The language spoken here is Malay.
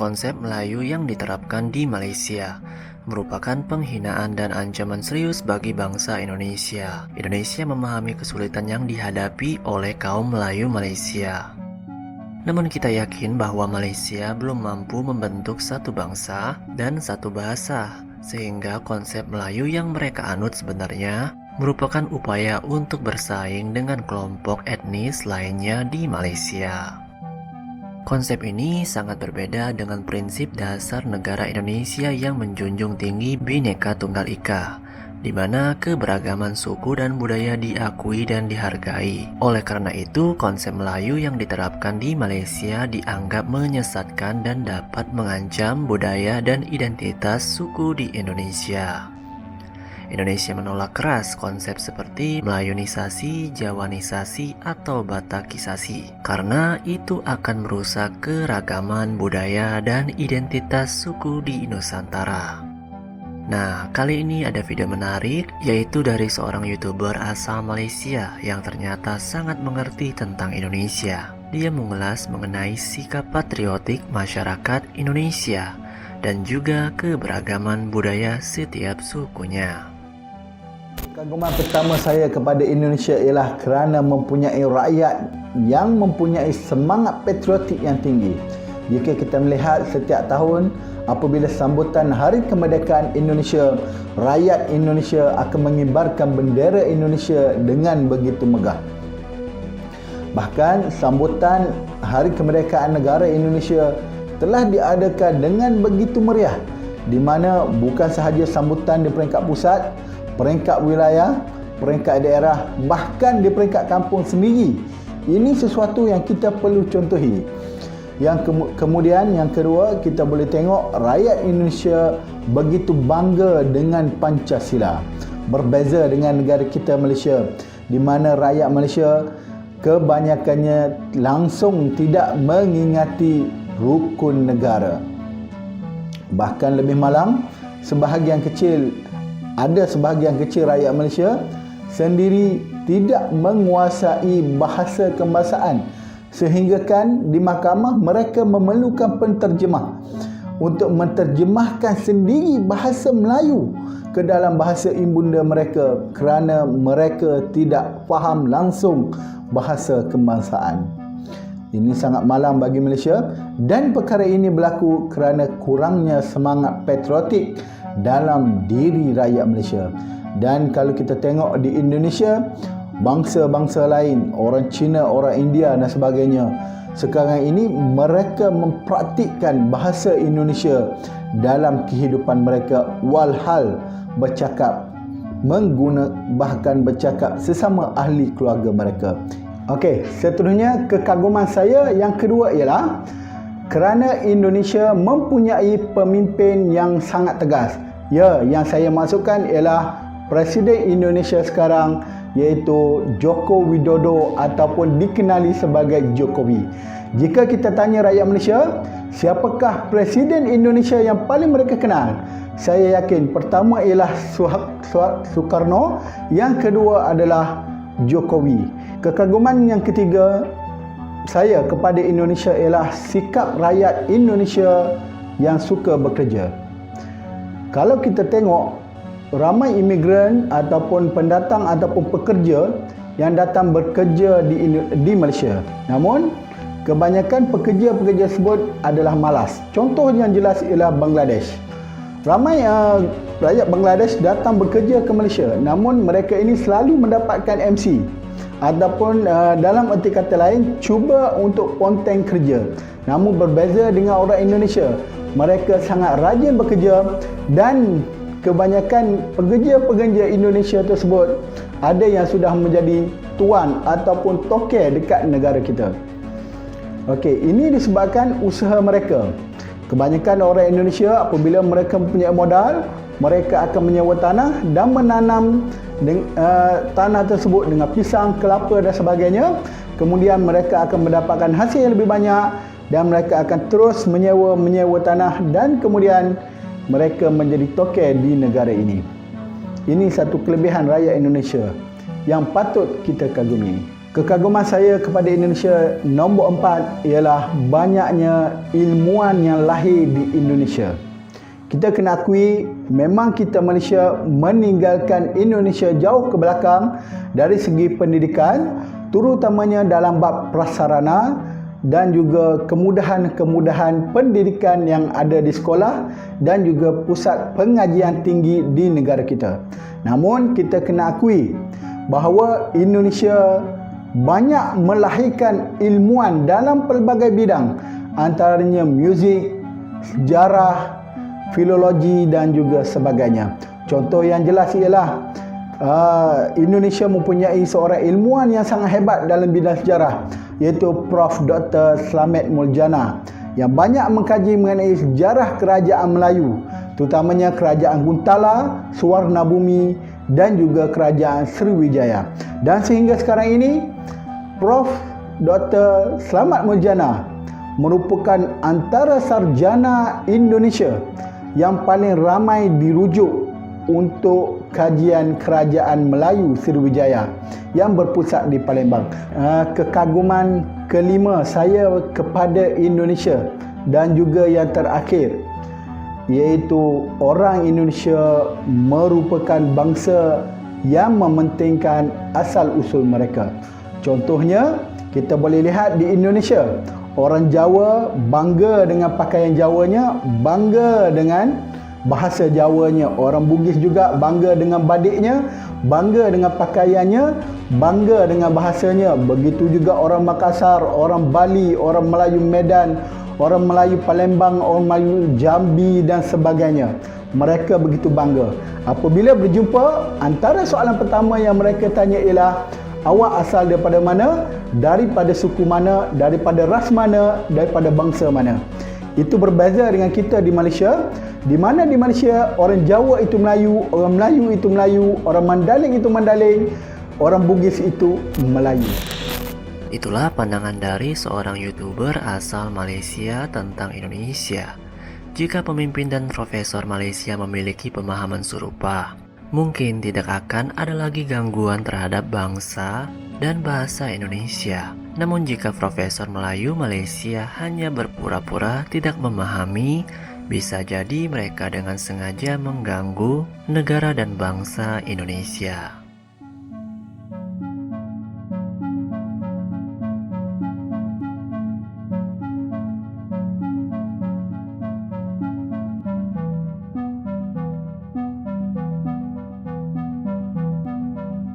konsep Melayu yang diterapkan di Malaysia merupakan penghinaan dan ancaman serius bagi bangsa Indonesia. Indonesia memahami kesulitan yang dihadapi oleh kaum Melayu Malaysia. Namun kita yakin bahwa Malaysia belum mampu membentuk satu bangsa dan satu bahasa, sehingga konsep Melayu yang mereka anut sebenarnya merupakan upaya untuk bersaing dengan kelompok etnis lainnya di Malaysia. Konsep ini sangat berbeda dengan prinsip dasar negara Indonesia yang menjunjung tinggi Bhinneka Tunggal Ika, di mana keberagaman suku dan budaya diakui dan dihargai. Oleh karena itu, konsep Melayu yang diterapkan di Malaysia dianggap menyesatkan dan dapat mengancam budaya dan identitas suku di Indonesia. Indonesia menolak keras konsep seperti Melayunisasi, Jawanisasi, atau Batakisasi karena itu akan merusak keragaman budaya dan identitas suku di Nusantara. Nah, kali ini ada video menarik yaitu dari seorang YouTuber asal Malaysia yang ternyata sangat mengerti tentang Indonesia. Dia mengulas mengenai sikap patriotik masyarakat Indonesia dan juga keberagaman budaya setiap sukunya. Kekaguman pertama saya kepada Indonesia ialah kerana mempunyai rakyat yang mempunyai semangat patriotik yang tinggi. Jika kita melihat setiap tahun apabila sambutan Hari Kemerdekaan Indonesia, rakyat Indonesia akan mengibarkan bendera Indonesia dengan begitu megah. Bahkan sambutan Hari Kemerdekaan Negara Indonesia telah diadakan dengan begitu meriah, di mana bukan sahaja sambutan di peringkat pusat, peringkat wilayah, peringkat daerah, bahkan di peringkat kampung sendiri. Ini sesuatu yang kita perlu contohi. Kemudian yang kedua, kita boleh tengok rakyat Indonesia begitu bangga dengan Pancasila. Berbeza dengan negara kita Malaysia, di mana rakyat Malaysia kebanyakannya langsung tidak mengingati rukun negara. Bahkan lebih malang, ada sebahagian kecil rakyat Malaysia sendiri tidak menguasai bahasa kebangsaan, sehingga kan di mahkamah mereka memerlukan penterjemah untuk menterjemahkan sendiri bahasa Melayu ke dalam bahasa ibunda mereka kerana mereka tidak faham langsung bahasa kebangsaan. Ini sangat malang bagi Malaysia, dan perkara ini berlaku kerana kurangnya semangat patriotik dalam diri rakyat Malaysia. Dan kalau kita tengok di Indonesia, bangsa-bangsa lain, orang Cina, orang India dan sebagainya, sekarang ini mereka mempraktikkan bahasa Indonesia dalam kehidupan mereka, walhal bercakap bahkan bercakap sesama ahli keluarga mereka. Okey, seterusnya kekaguman saya yang kedua ialah kerana Indonesia mempunyai pemimpin yang sangat tegas. Ya, yang saya maksudkan ialah Presiden Indonesia sekarang, iaitu Joko Widodo ataupun dikenali sebagai Jokowi. Jika kita tanya rakyat Malaysia, siapakah Presiden Indonesia yang paling mereka kenal? Saya yakin pertama ialah Soekarno, yang kedua adalah Jokowi. Kekaguman yang ketiga saya kepada Indonesia ialah sikap rakyat Indonesia yang suka bekerja. Kalau kita tengok, ramai imigran ataupun pendatang ataupun pekerja yang datang bekerja di Malaysia. Namun, kebanyakan pekerja-pekerja tersebut adalah malas. Contoh yang jelas ialah Bangladesh. Ramai rakyat Bangladesh datang bekerja ke Malaysia, namun mereka ini selalu mendapatkan MC ataupun dalam erti kata lain cuba untuk ponteng kerja. Namun berbeza dengan orang Indonesia, mereka sangat rajin bekerja, dan kebanyakan pekerja-pekerja Indonesia tersebut ada yang sudah menjadi tuan ataupun toke dekat negara kita. Okey, ini disebabkan usaha mereka. Kebanyakan orang Indonesia apabila mereka mempunyai modal, mereka akan menyewa tanah dan menanam tanah tersebut dengan pisang, kelapa dan sebagainya. Kemudian mereka akan mendapatkan hasil yang lebih banyak dan mereka akan terus menyewa tanah, dan kemudian mereka menjadi toke di negara ini. Ini satu kelebihan rakyat Indonesia yang patut kita kagumi. Kekaguman saya kepada Indonesia nombor 4 ialah banyaknya ilmuwan yang lahir di Indonesia. Kita kena akui memang kita Malaysia meninggalkan Indonesia jauh ke belakang dari segi pendidikan, terutamanya dalam bab prasarana dan juga kemudahan-kemudahan pendidikan yang ada di sekolah dan juga pusat pengajian tinggi di negara kita. Namun kita kena akui bahawa Indonesia banyak melahirkan ilmuwan dalam pelbagai bidang, antaranya muzik, sejarah, filologi dan juga sebagainya. Contoh yang jelas ialah Indonesia mempunyai seorang ilmuwan yang sangat hebat dalam bidang sejarah, iaitu Prof. Dr. Slamet Muljana, yang banyak mengkaji mengenai sejarah kerajaan Melayu, terutamanya kerajaan Kuntala, Suwarnabumi dan juga kerajaan Sriwijaya. Dan sehingga sekarang ini Prof. Dr. Slamet Muljana merupakan antara sarjana Indonesia yang paling ramai dirujuk untuk kajian kerajaan Melayu Sriwijaya yang berpusat di Palembang. Kekaguman kelima saya kepada Indonesia dan juga yang terakhir, iaitu orang Indonesia merupakan bangsa yang mementingkan asal-usul mereka. Contohnya, kita boleh lihat di Indonesia, orang Jawa bangga dengan pakaian Jawanya, bangga dengan bahasa Jawanya. Orang Bugis juga bangga dengan badiknya, bangga dengan pakaiannya, bangga dengan bahasanya. Begitu juga orang Makassar, orang Bali, orang Melayu Medan, orang Melayu Palembang, orang Melayu Jambi dan sebagainya. Mereka begitu bangga. Apabila berjumpa, antara soalan pertama yang mereka tanya ialah, awak asal daripada mana, daripada suku mana, daripada ras mana, daripada bangsa mana. Itu berbeza dengan kita di Malaysia, di mana di Malaysia orang Jawa itu Melayu, orang Melayu itu Melayu, orang Mandaling itu Mandaling, orang Bugis itu Melayu. Itulah pandangan dari seorang YouTuber asal Malaysia tentang Indonesia. Jika pemimpin dan profesor Malaysia memiliki pemahaman serupa, mungkin tidak akan ada lagi gangguan terhadap bangsa dan bahasa Indonesia. Namun jika Profesor Melayu Malaysia hanya berpura-pura tidak memahami, bisa jadi mereka dengan sengaja mengganggu negara dan bangsa Indonesia.